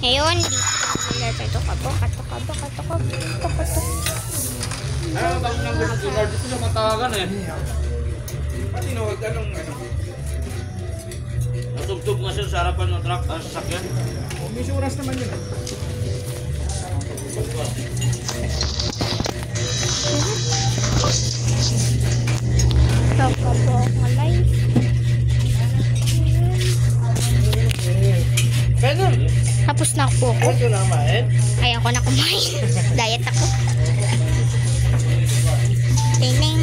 Ngayon, dito sila. Ito kato. Ano ang tawag ng guard? Dito sa matawagan eh. Pati no, huwag anong ano. Natugtog nga siya sa harapan ng truck, sasakyan. May insurance naman yun eh. Tapos na po ako. Ayaw ko na kumain. Diet ako. Tining.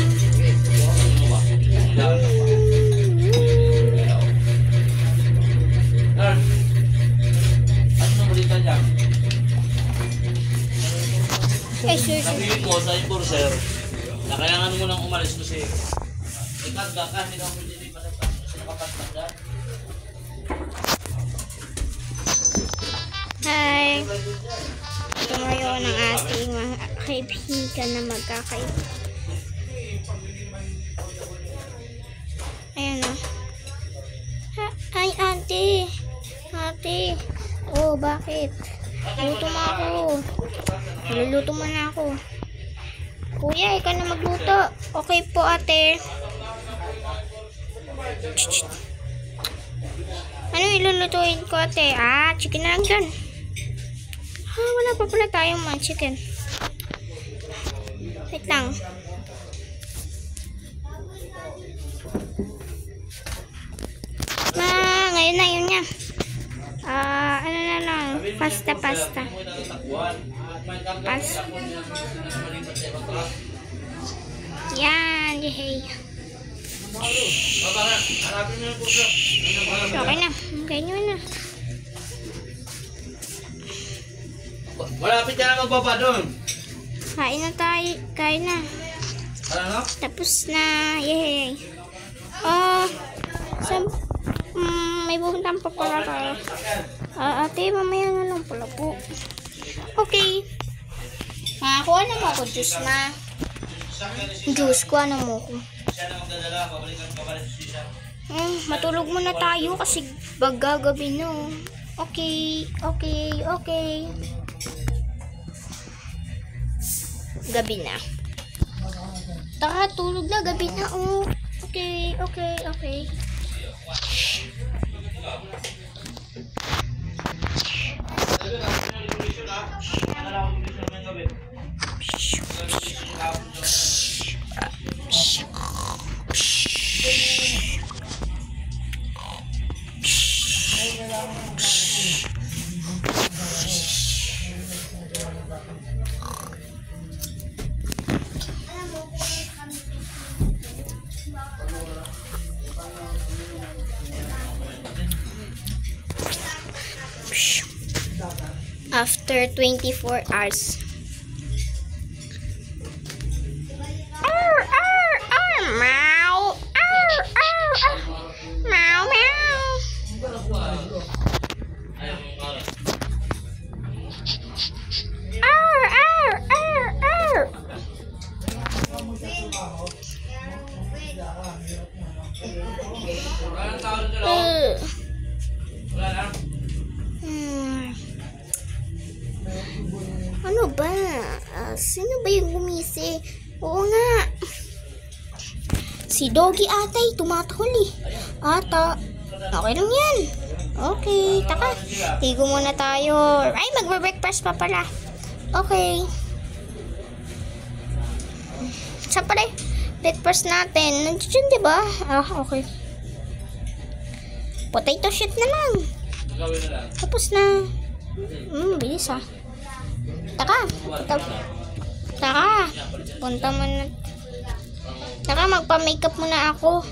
Ano ang balita niya? Sir. Sabihin mo sa enforcer na kailangan mo nang umalis kasi ikarga ka, hindi ka pwede din pasagpan kasi nakapasag ka. Hi! Ito ngayon ang ating mga kaibigan na magkakaibigan. Ayan o. Ay, ate! Ate! Oh, bakit? Luto mo ako. Luluto mo na ako. Kuya, ikaw na magluto. Okay po, ate. Ano ilulutuin ko, ate? Chicken na lang dyan. Wala pa pala tayong mga chicken. Wait lang. Ngayon na yun niya. Ano na lang. Pasta. Yan. Yehey. Okay na. Ganyan na. Malapit ka na magbaba doon. Kain na tayo. Kain na. Ano? Tapos na. Yehey. May buhuntang pa pala tayo. Ate, mamaya na lang pala po. Okay. Kuha na mo ako juice na. Juice, kuha na mo ako. Matulog muna tayo kasi bagagabi na. Okay. Gabi na. Tara, tulog na. Gabi na. Okay. After 24 hours. Meow. Ano ba? Sino ba yung gumisi? Oo nga. Si Doggy atay, tumatahol eh. Okay lang yan. Okay, taka. Tigo muna tayo. Ay, magbe-breakfast pa pala. Okay. Saan pala breakfast natin? Nandiyan, diba? Okay. Potato sheet na lang. Tapos na. Bilis Taka. Punta muna. Taka, magpa-makeup muna ako.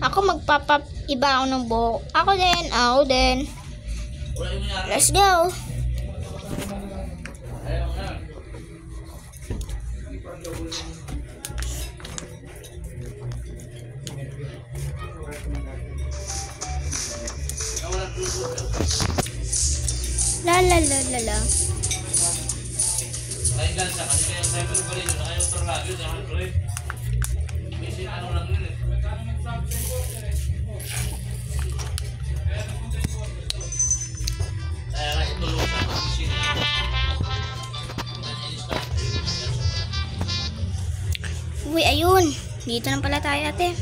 Ako magpapa-iba ako ng buhok. Ako din. Let's go. La. Ay, gansa kasi kaya sabi ko rin yun, ayaw lagi yun, ayaw rin. Kasi ano lang yun eh. Kaya nga itulog na. ayun. Dito na pala tayo, ate.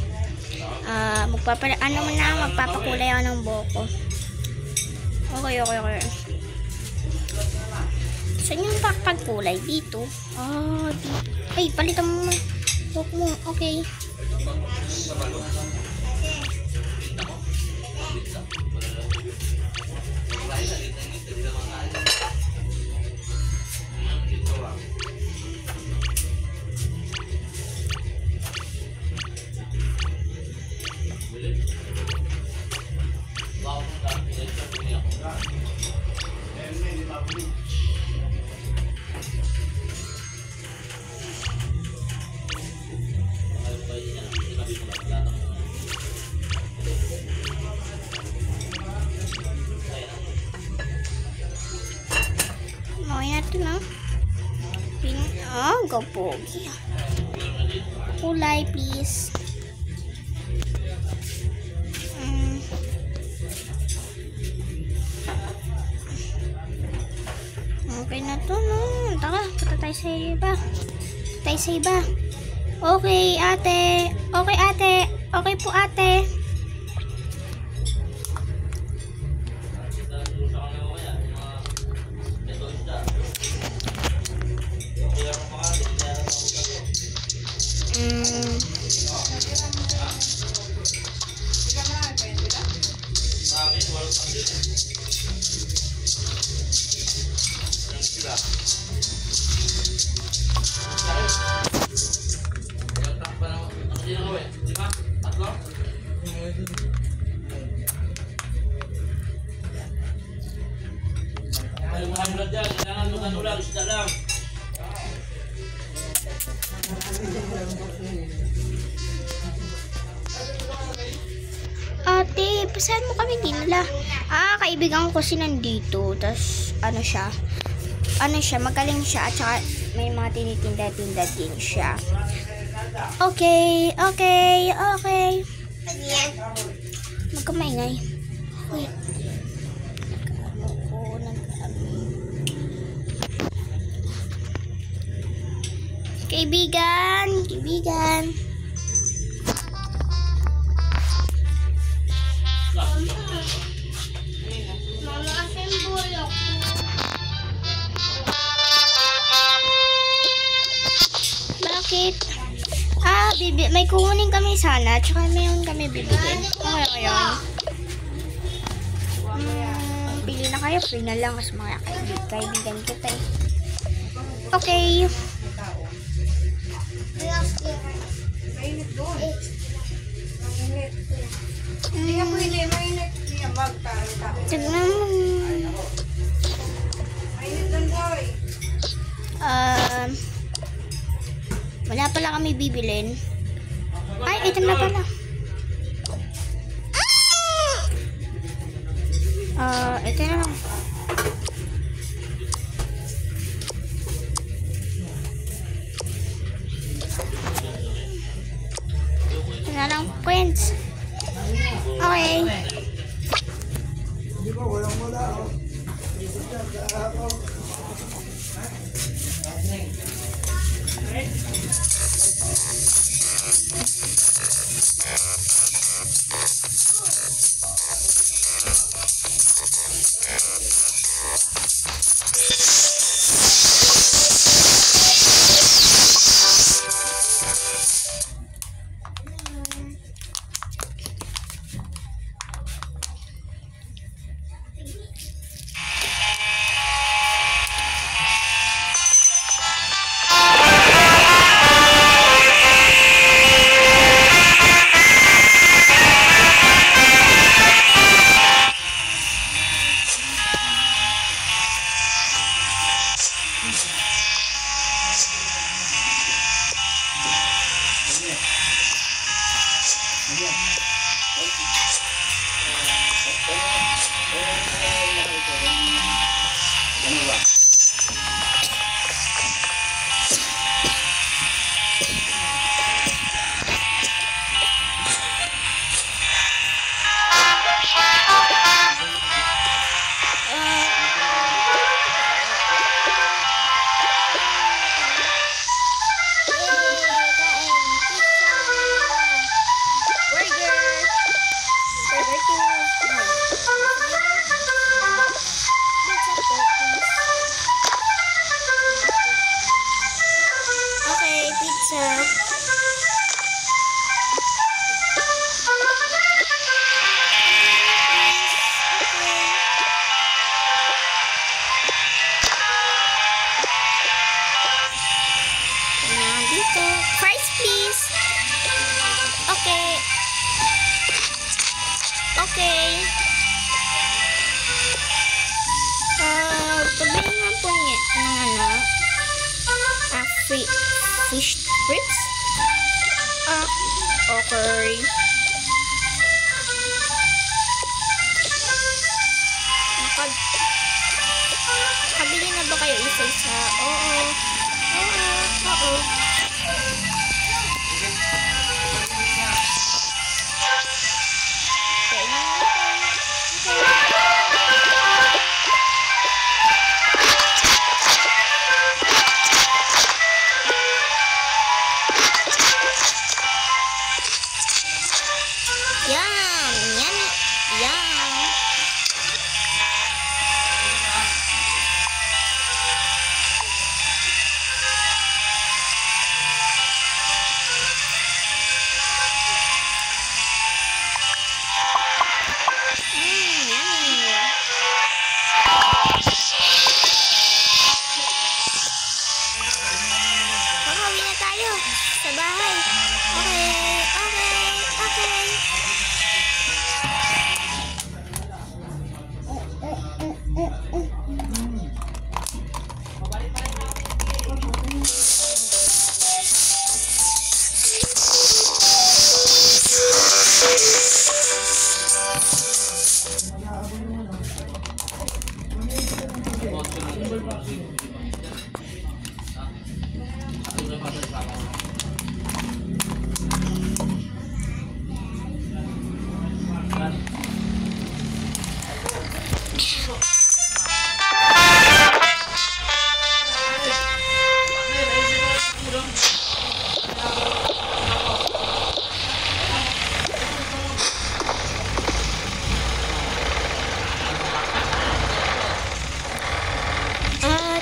Magpapakulay ako ng buhok ko. Okay. Saan yung pagkulay? Dito. Dito. Ay, palitan mo. Buhok mo. Okay. Okay na ito na. Gapogi. Kulay, please. Okay na to, no? Tara, punta tayo sa iba. Okay, ate. Okay po, ate. Ate, pasahan mo kami dinala. Kaibigan ko kasi nandito. Tapos, ano siya, magaling siya. At saka, may mga tinitinda-tinda din siya. Okay. Magkamaingay. Wait. Kaibigan. Bakit? May kukunin kami sana, tsaka mayroon kami bibigyan. Okay yun. Pili na kayo, free na lang kasi mga kaibigan kita eh. Okay. Mainit doon. Hindi ka pwede, mainit. Tignan mo. Mainit doon, boy. Wala pala kami bibilin. Ay, ito na pala. Ito na lang. Ito na lang, friends. Okay. na. Fish strips. Okay. Nakabili na ba kayo isa-isa? Oo. Sa bahay. Okay.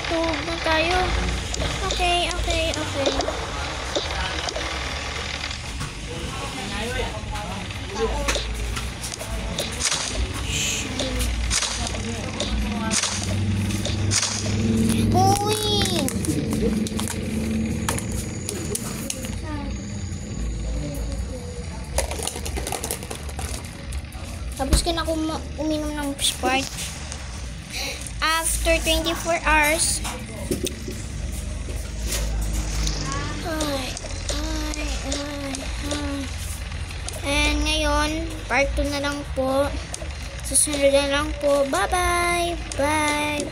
Tulog na tayo. Okay. Uy! Tapos ka na uminom ng Sprite. After 24 hours. And ngayon, part 2 na lang po. Susunod na lang po. Bye-bye. Bye.